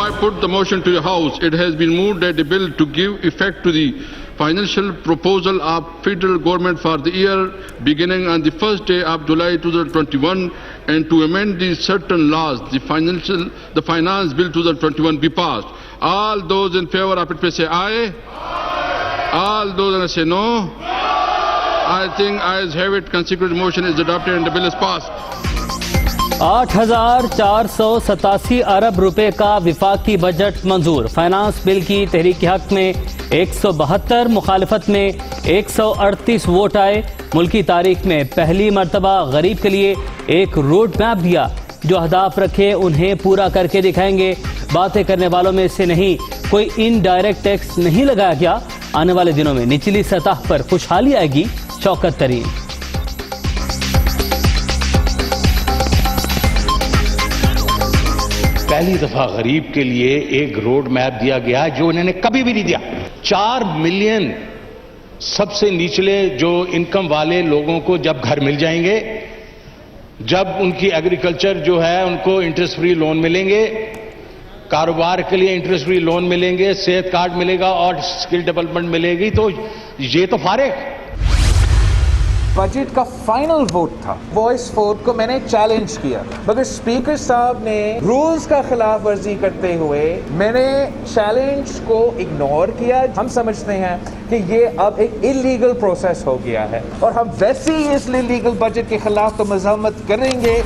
I put the motion to the House. It has been moved that the bill to give effect to the financial proposal of federal government for the year beginning on the first day of July 2021 and to amend the certain laws, the finance bill 2021 be passed. All those in favor of it, please say aye. All those that say no. I think ayes have it. Consecutive motion is adopted and the bill is passed. 8,487 अरब रुपए का विफाकी budget मंजूर। Finance bill की तहरीक के हक में 172, मुखालिफत में 138 vote आए। मुल्की तारीख में पहली मरतबा गरीब के लिए एक रोड मैप दिया। जो अहदाफ रखे उन्हें पूरा करके दिखाएंगे। बातें करने वालों में से नहीं, कोई इनडायरेक्ट टैक्स नहीं लगाया गया। आने वाले दिनों में निचली सतह पर खुशहाली आएगी। शौकत तरीन। पहली दफा गरीब के लिए एक रोड मैप दिया गया जो इन्होंने कभी भी नहीं दिया। 4 मिलियन सबसे निचले जो इनकम वाले लोगों को जब घर मिल जाएंगे, जब उनकी एग्रीकल्चर जो है उनको इंटरेस्ट फ्री लोन मिलेंगे, कारोबार के लिए इंटरेस्ट फ्री लोन मिलेंगे, सेहत कार्ड मिलेगा और स्किल डेवलपमेंट मिलेगी, तो ये तो फारिग। बजट का फाइनल वोट था, वॉइस वोट को मैंने चैलेंज किया, मगर स्पीकर साहब ने रूल्स का खिलाफ वर्जी करते हुए मैंने चैलेंज को इग्नोर किया। हम समझते हैं कि ये अब एक इलीगल प्रोसेस हो गया है और हम वैसे ही इस इलीगल बजट के खिलाफ तो मज़म्मत करेंगे।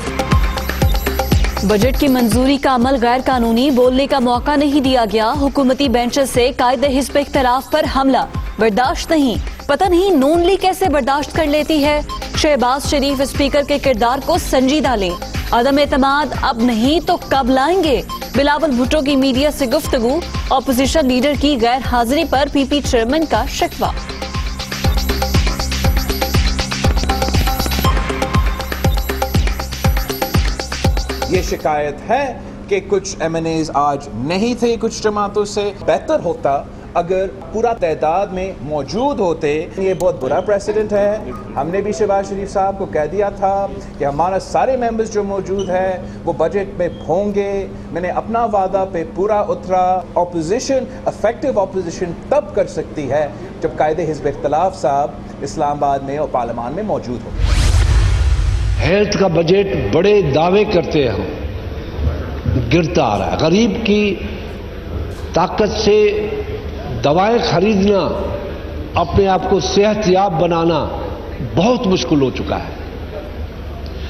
बजट की मंजूरी का अमल गैर कानूनी, बोलने का मौका नहीं दिया गया। हुकूमती बेंचेस से कायदे हिस्ब इख्तिलाफ पर हमला, बर्दाश्त नहीं। पता नहीं नून लीग कैसे बर्दाश्त कर लेती है। शहबाज शरीफ स्पीकर के किरदार को संजीदा लें। अदम एतमाद अब नहीं तो कब लाएंगे। बिलावल भुट्टो की मीडिया से गुफ्तगू, ऑपोजिशन लीडर की गैर हाजिरी पर पीपी चेयरमैन का शिकवा। ये शिकायत है कि कुछ MNAs आज नहीं थे कुछ जमातों से। बेहतर होता अगर पूरा तादाद में मौजूद होते। ये बहुत बुरा प्रेसिडेंट है। हमने भी शहबाज शरीफ साहब को कह दिया था कि हमारा सारे मेंबर्स जो मौजूद हैं वो बजट में होंगे। मैंने अपना वादा पे पूरा उतरा। ऑपोजिशन, इफेक्टिव ऑपोजिशन तब कर सकती है जब कायदे हिज़्ब इख्तिलाफ साहब इस्लामाबाद में और पार्लियामान में मौजूद हो। हेल्थ का बजट बड़े दावे करते हैं, गिरता आ रहा है। गरीब की ताकत से दवाएं खरीदना, अपने आप को सेहतयाब बनाना बहुत मुश्किल हो चुका है।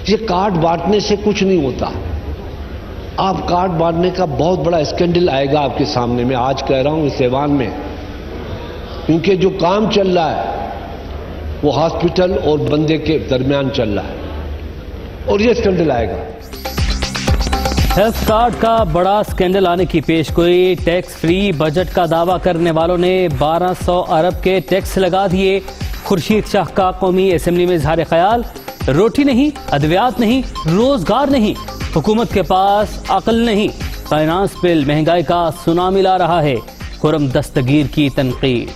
ये कार्ड बांटने से कुछ नहीं होता। आप कार्ड बांटने का बहुत बड़ा स्कैंडल आएगा आपके सामने। मैं आज कह रहा हूं इस ऐवान में, क्योंकि जो काम चल रहा है वो हॉस्पिटल और बंदे के दरमियान चल रहा है और ये स्कैंडल आएगा। हेल्थ कार्ड का बड़ा स्कैंडल आने की पेशगोई। टैक्स फ्री बजट का दावा करने वालों ने 1200 अरब के टैक्स लगा दिए। खुर्शीद शाह का कौमी असेंबली में इजहार ख्याल, रोटी नहीं, अद्वियात नहीं, रोजगार नहीं, हुकूमत के पास अकल नहीं। फाइनेंस बिल महंगाई का सुनामी ला रहा है। खुरम दस्तगीर की तनकीद।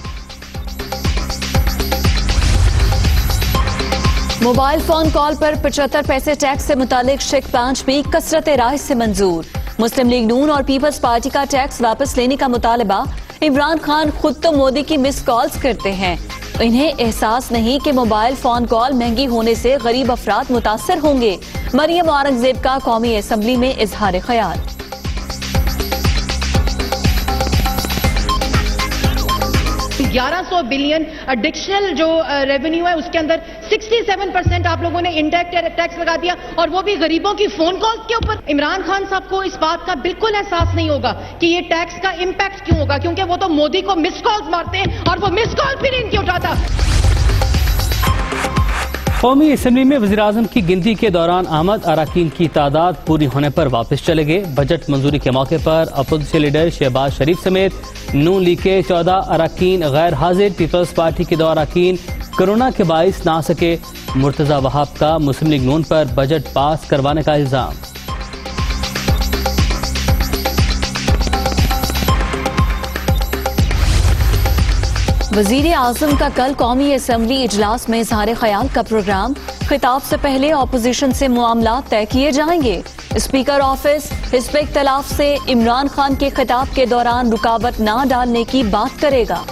मोबाइल फोन कॉल पर 75 पैसे टैक्स से मुतालिक शेक 5 भी कसरत राय से मंजूर। मुस्लिम लीग नून और पीपल्स पार्टी का टैक्स वापस लेने का मुतालबा। इमरान खान खुद तो मोदी की मिस कॉल्स करते हैं, इन्हें एहसास नहीं कि मोबाइल फोन कॉल महंगी होने से गरीब अफराद मुतासर होंगे। मरियम औरंगजेब का कौमी असेंबली में इजहार ख्याल। $1100 बिलियन एडिशनल जो रेवेन्यू है उसके अंदर 67% आप लोगों ने इनडायरेक्ट टैक्स लगा दिया और वो भी गरीबों की फोन कॉल्स के ऊपर। इमरान खान साहब को इस बात का बिल्कुल एहसास नहीं होगा कि ये टैक्स का इम्पैक्ट क्यों होगा, क्योंकि वो तो मोदी को मिस कॉल्स मारते हैं और वो मिस कॉल फिर इनकी उठाता। कौमी असेंबली में वज़ीर-ए-आज़म की गिनती के दौरान आमद अराकीन की तादाद पूरी होने पर वापस चले गए। बजट मंजूरी के मौके पर अपोजिशन लीडर शहबाज शरीफ समेत नून लीग के 14 अराकीन गैर हाजिर। पीपल्स पार्टी के 2 अराकीन कोरोना के बाइस ना सके। मुर्तजा वहाब का मुस्लिम लीग नून पर बजट पास करवाने का इल्जाम। वज़ीर-ए-आज़म का कल कौमी असेंबली इजलास में इजहार ख्याल का प्रोग्राम। खिताब से पहले ऑपोजिशन से मामला तय किए जाएंगे। स्पीकर ऑफिस हिस्ब इख्तिलाफ से इमरान खान के खिताब के दौरान रुकावट न डालने की बात करेगा।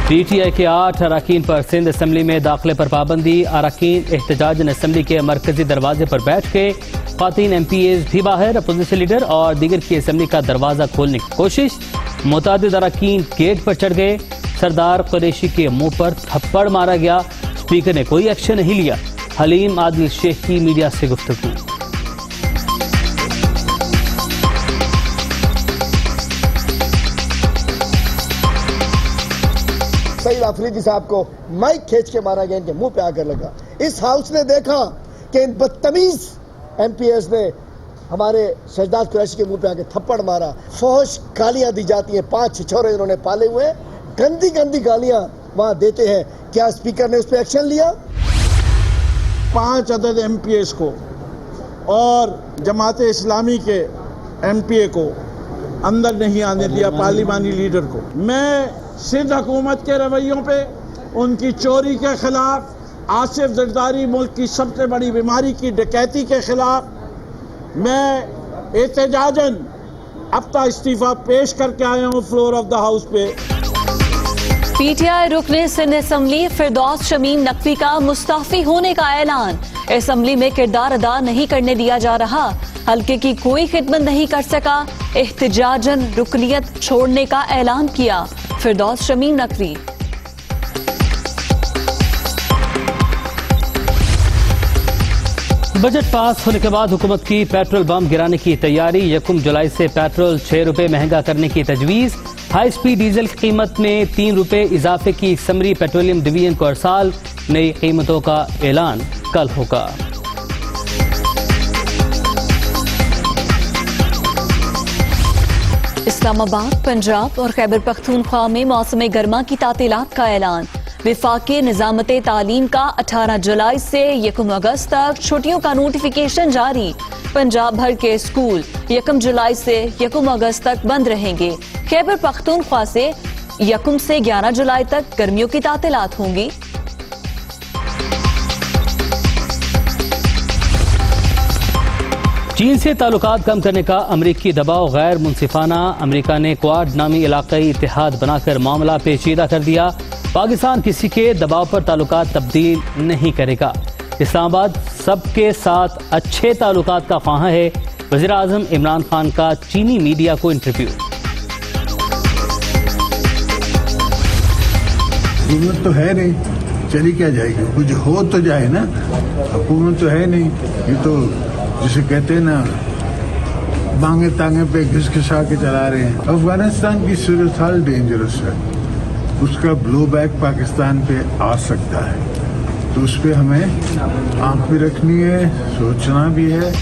PTI के 8 अरकान पर सिंध असम्बली में दाखिले पर पाबंदी। अरकान एहतजाजन असम्बली के मरकजी दरवाजे पर बैठ के, खातीन MPAs भी बाहर। अपोजिशन लीडर और दीगर की असम्बली का दरवाजा खोलने की कोशिश। मुतादिद अरकान गेट पर चढ़ गए। सरदार कुरैशी के मुंह पर थप्पड़ मारा गया। स्पीकर ने कोई एक्शन नहीं लिया। हलीम आदिल शेख की मीडिया से गुफ्तगू। सईद अफरीदी साहब को माइक खींच के मारा गया, इनके मुंह पे आकर लगा। इस हाउस ने देखा कि इन बदतमीज MPAs ने हमारे शहजाद कुरैशी के मुंह पे आके थप्पड़ मारा। फौज गालियां दी जाती हैं, 5 छिछोरे इन्होंने पाले हुए, गंदी गंदी गालियां वहां देते हैं। क्या स्पीकर ने उस पर एक्शन लिया? 5 अदद MPAs को और जमात इस्लामी के MPA को अंदर नहीं आने दिया, पार्लिमानी लीडर को। मैं सिंध हुकूमत के रवैयों पे, उनकी चोरी के खिलाफ, आसिफ जरदारी मुल्क की सबसे बड़ी बीमारी की डकैती के खिलाफ मैं एहतजाजन अपना इस्तीफा पेश करके आया हूँ फ्लोर ऑफ द हाउस पे। PTI रुकने सिंध असम्बली फिरदौस शमीम नकवी का मुस्ताफी होने का ऐलान। असम्बली में किरदार अदा नहीं करने दिया जा रहा। हल्के की कोई खिदमत नहीं कर सका। एहतजाजन रुकनियत छोड़ने का ऐलान किया फिरदौस शमीम नकवी। बजट पास होने के बाद हुकूमत की पेट्रोल बम गिराने की तैयारी। 1 जुलाई से पेट्रोल 6 रुपए महंगा करने की तजवीज़। हाई स्पीड डीजल की कीमत में 3 रुपए इजाफे की समरी पेट्रोलियम डिवीजन को अरसाल। नई कीमतों का ऐलान कल होगा। इस्लामाबाद, पंजाब और खैबर पख्तूनख्वा में मौसम गर्मा की तातीलात का ऐलान। विफाकी निजामत तालीम का 18 जुलाई से 1 अगस्त तक छुट्टियों का नोटिफिकेशन जारी। पंजाब भर के स्कूल 1 जुलाई से 1 अगस्त तक बंद रहेंगे। खैबर पख्तूनख्वा से 1 से 11 जुलाई तक गर्मियों की तातीलात होंगी। चीन से ताल्लुकात कम करने का अमरीकी दबाव गैर मुनसिफाना। अमरीका ने क्वाड नामी इलाकाई इत्तेहाद बनाकर मामला पेचीदा कर दिया। पाकिस्तान किसी के दबाव पर ताल्लुकात तब्दील नहीं करेगा। इस्लामाबाद सबके साथ अच्छे ताल्लुकात का ख्वाह है। वज़ीर आज़म इमरान खान का चीनी मीडिया को इंटरव्यू। हुकूमत तो है नहीं, चली क्या जाएगी? कुछ हो तो जाए ना। हुकूमत तो है नहीं, ये तो जिसे कहते हैं ना, मांगे तांगे पे घिसघिसा के चला रहे हैं। अफगानिस्तान की सूरत हाल डेंजरस है, उसका ब्लो बैक पाकिस्तान पे आ सकता है, तो उस पर हमें आंख भी रखनी है, सोचना भी है।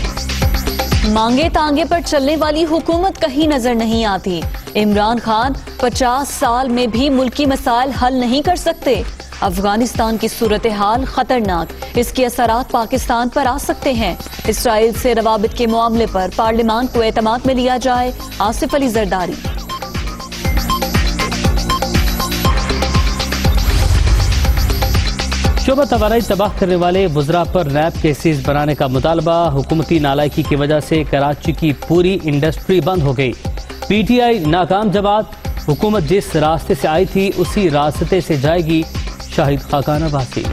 मांगे तांगे पर चलने वाली हुकूमत कहीं नजर नहीं आती। इमरान खान 50 साल में भी मुल्की मसाइल हल नहीं कर सकते। अफगानिस्तान की सूरत हाल खतरनाक, इसके असरात पाकिस्तान पर आ सकते हैं। इसराइल से रवाबित के मामले पर पार्लियामान को एतमाद में लिया जाए। आसिफ अली जरदारी। शोबा तवानाई तबाह करने वाले वुज़रा पर नैब केसेस बनाने का मुतालबा। हुकूमती नालायकी की वजह से कराची की पूरी इंडस्ट्री बंद हो गई। PTI नाकाम जमात। हुकूमत जिस रास्ते से आई थी उसी रास्ते से जाएगी। शाहिद खाकान अब्बासी।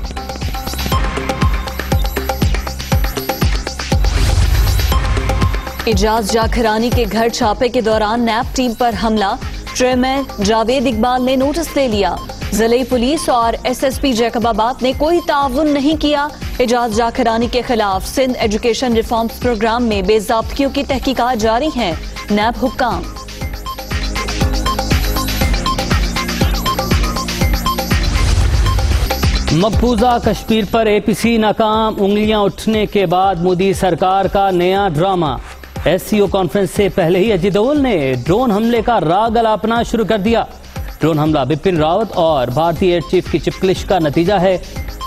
इजाज जाखरानी के घर छापे के दौरान नैब टीम पर हमला। चेयरमैन जावेद इकबाल ने नोटिस ले लिया। जिले पुलिस और SSP जैकबाबाद ने कोई ताउन नहीं किया। इजाज जाखरानी के खिलाफ सिंध एजुकेशन रिफॉर्म्स प्रोग्राम में बेज़ाब्तियों की तहकीकात जारी हैं। नैब हुक्काम। मकबूजा कश्मीर पर APC नाकाम। उंगलियां उठने के बाद मोदी सरकार का नया ड्रामा। SCO कॉन्फ्रेंस से पहले ही अजीत दोवल ने ड्रोन हमले का राग अलापना शुरू कर दिया। ड्रोन हमला बिपिन रावत और भारतीय एयर चीफ की चिपकलिश का नतीजा है।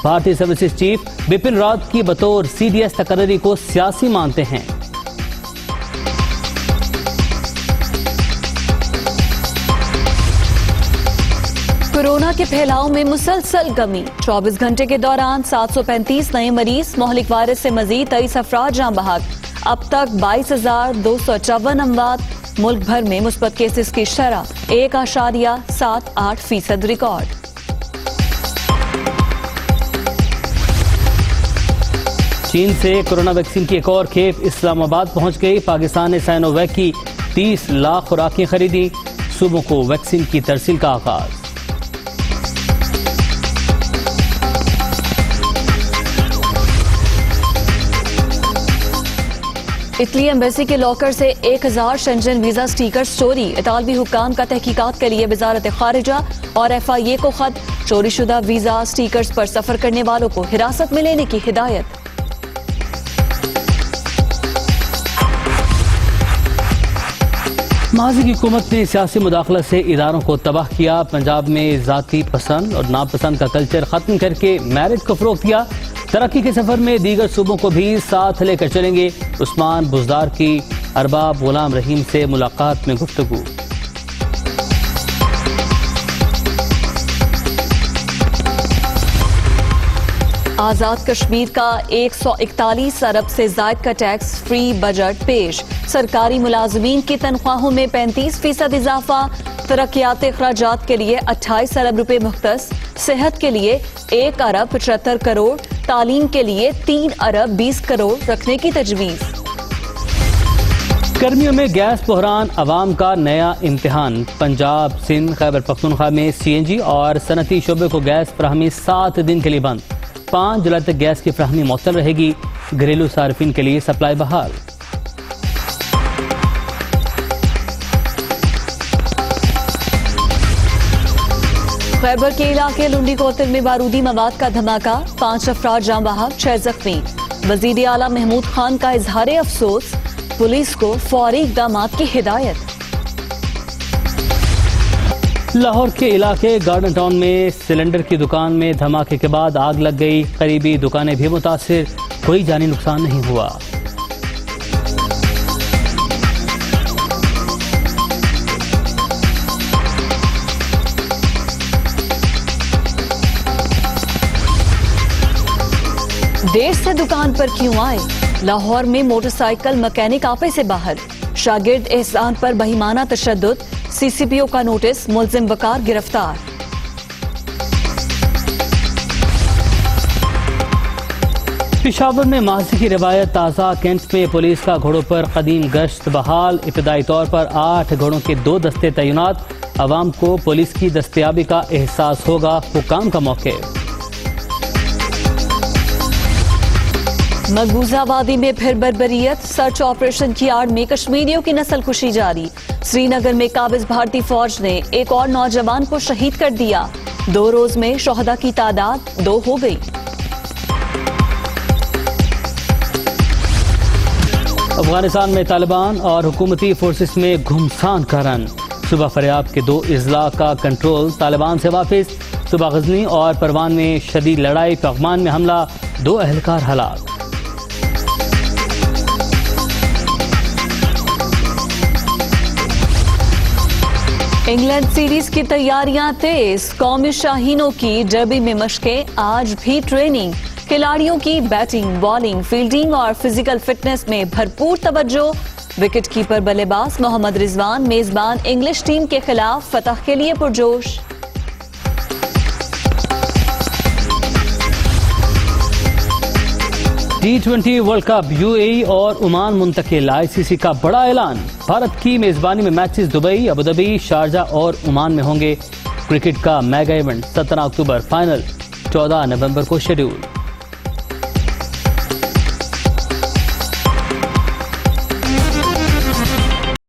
भारतीय सर्विसेज चीफ बिपिन रावत की बतौर CDS तकर्री को सियासी मानते हैं। कोरोना के फैलाव में मुसलसल कमी। 24 घंटे के दौरान 735 नए मरीज। मोहलिक वायरस से मजीद 23 अफराद जाँ बहक। अब तक 22,254 अमवात। मुल्क भर में मुस्बत केसेस की शरह 1.78% रिकॉर्ड। चीन से कोरोना वैक्सीन की एक और खेप इस्लामाबाद पहुंच गई। पाकिस्तान ने साइनोवैक की 30 लाख खुराकें खरीदी। सूबों को वैक्सीन की तरसील का आगाज। इटली एम्बेसी के लॉकर से 1000 शेंजन वीजा स्टिकर्स चोरी। इतालवी हुक्काम का तहकीकात के लिए वजारत खारिजा और FIA को खत। चोरीशुदा वीजा स्टिकर्स पर सफर करने वालों को हिरासत में लेने की हिदायत। माजी की हुकूमत ने सियासी मुदाखलत से इदारों को तबाह किया। पंजाब में जाति पसंद और नापसंद का कल्चर खत्म करके मैरिज को फरोग दिया। तरक्की के सफर में दीगर सूबों को भी साथ लेकर चलेंगे। उस्मान बुजदार की अरबाब गुलाम रहीम से मुलाकात में गुफ्तगू। आजाद कश्मीर का 141 अरब से जायद का टैक्स फ्री बजट पेश। सरकारी मुलाजमीन की तनख्वाहों में 35% इजाफा। तरक्याती अखराजात के लिए 28 अरब रुपए मुख्तस। सेहत के लिए 1 अरब 75 करोड़। तालीम के लिए 3 अरब 20 करोड़ रखने की तजवीज। गर्मियों में गैस बहरान अवाम का नया इम्तिहान। पंजाब, सिंध, खैबर पख्तूनख्वा में CNG और सनती शोबे को गैस फराहमी 7 दिन के लिए बंद। 5 जुलाई तक गैस की फराहमी मुअत्तल रहेगी। घरेलू सार्फिन के लिए सप्लाई बहाल। खैबर के इलाके लुंडी कोतल में बारूदी मवाद का धमाका। 5 अफराद जाँ बहक, 6 जख्मी। वजीर आला महमूद खान का इजहार अफसोस। पुलिस को फौरी इक़दामात की हिदायत। लाहौर के इलाके गार्डन टाउन में सिलेंडर की दुकान में धमाके के बाद आग लग गई। करीबी दुकानें भी मुतासिर। कोई जानी नुकसान नहीं हुआ। देर से दुकान पर क्यों आए? लाहौर में मोटरसाइकिल मैकेनिक आपे से बाहर। शागिर्द एहसान पर बहिमाना तशद्दुद। CCPO का नोटिस। मुलजिम वकार गिरफ्तार। पेशावर में माजी की रिवायत ताज़ा। कैंट में पुलिस का घोड़ों पर कदीम गश्त बहाल। इब्तदाई तौर पर 8 घोड़ों के 2 दस्ते तैनात। अवाम को पुलिस की दस्तयाबी का एहसास होगा। हुक्काम का मौके। मकबूजा वादी में फिर बर्बरियत। सर्च ऑपरेशन की आड़ में कश्मीरियों की नस्लकुशी जारी। श्रीनगर में काबिज भारतीय फौज ने एक और नौजवान को शहीद कर दिया। 2 रोज में शोहदा की तादाद 2 हो गई। अफगानिस्तान में तालिबान और हुकूमती फोर्सेस में घुमसान का रन। सुबह फरियाब के 2 अजला का कंट्रोल तालिबान से वापस। सुबह गजनी और परवान में शदीद लड़ाई। पगमान में हमला, 2 अहलकार हलाक। इंग्लैंड सीरीज की तैयारियां तेज। कौमी शाहीनों की डर्बी में मशकें। आज भी ट्रेनिंग। खिलाड़ियों की बैटिंग, बॉलिंग, फील्डिंग और फिजिकल फिटनेस में भरपूर तवज्जो। विकेट कीपर बल्लेबाज मोहम्मद रिजवान मेजबान इंग्लिश टीम के खिलाफ फतह के लिए पुरजोश। T20 वर्ल्ड कप UAE और ओमान मुंतकिल। ICC का बड़ा ऐलान। भारत की मेजबानी में मैचेस दुबई, अबुधाबी, शारजा और ओमान में होंगे। क्रिकेट का मेगा इवेंट 17 अक्टूबर। फाइनल 14 नवंबर को शेड्यूल।